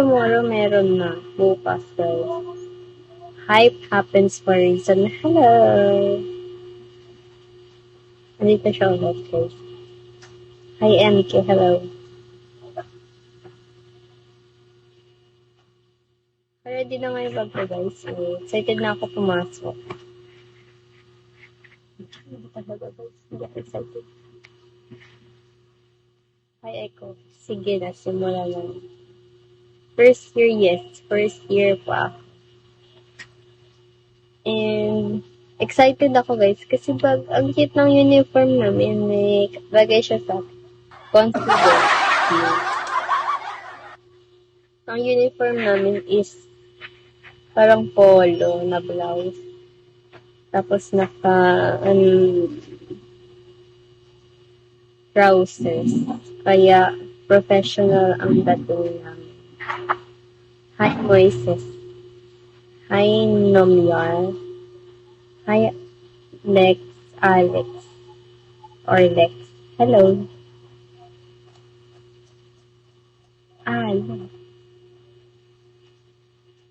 Tomorrow meron na. Bukas, guys. Hype happens for a reason. Hello! Andito siya ulit, guys. Hi, MK. Hello. Ready na nga yung bag ko, guys. So, excited na ako pumasok. Hindi talaga, guys. Hindi ako excited. Hi, Echo. Sige na, simula na. First year, yes. First year pa. And, excited ako, guys. Kasi ang cute ng uniform namin. May bagay siya sa confidence. Ang uniform namin is parang polo na blouse. Tapos trousers. Kaya professional ang dating namin. Hi, Moises. Hi, Nomiar. Hi, Alex. Or Lex. Hello. Yeah.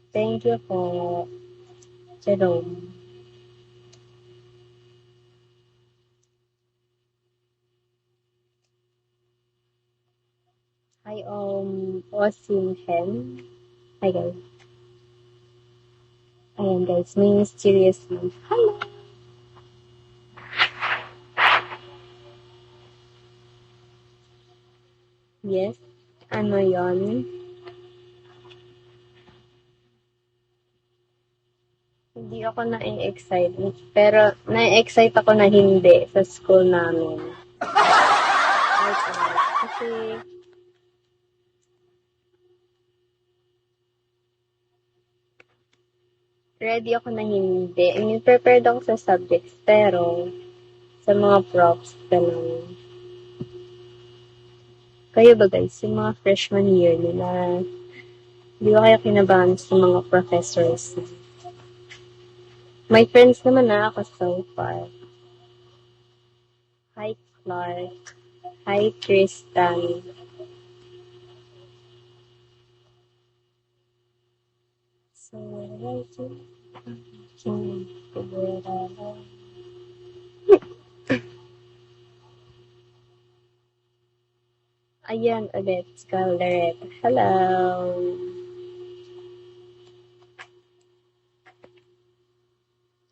Thank you for Jerome. Hi, Osim Hen. Hi, guys. Ayan, guys. May mysteriously. Hello. Yes. Ano yon? Hindi ako na-excite. Pero, na-excite ako na hindi sa school namin. Kasi, ready ako na hindi. I mean, prepared ako sa subjects, pero sa mga props, ganun. Kayo ba guys, yung mga freshman year nila, di ba kaya kinabahan sa mga professors? My friends naman na ako so far. Hi, Clark. Hi, Tristan. So, ayan ulit, Scarlett. Hello!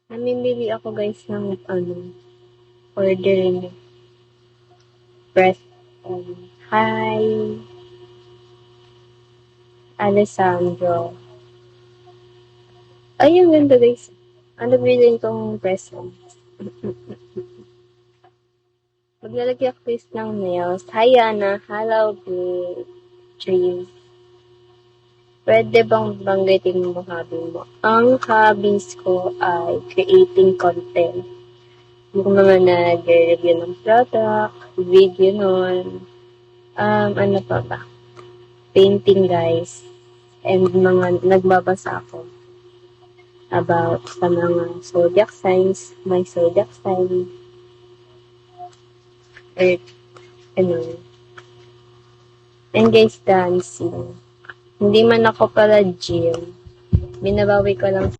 Namimili ako guys ng order ni press. Hi! Alessandro. Ay, ang ganda guys. Ano bilhin kong present? Maglalagay ako guys ng nails. Hi, Ana. Hello, Trees. Pwede bang banggitin mo hobby mo? Ang hobbies ko ay creating content. Yung mga nag-review ng product, video nun. Ano pa ba? Painting guys. And mga nagbabasa ako about sa mga zodiac signs, my zodiac sign, Earth, and guys, dancing. Hindi man ako pala gym. Binabawi ko lang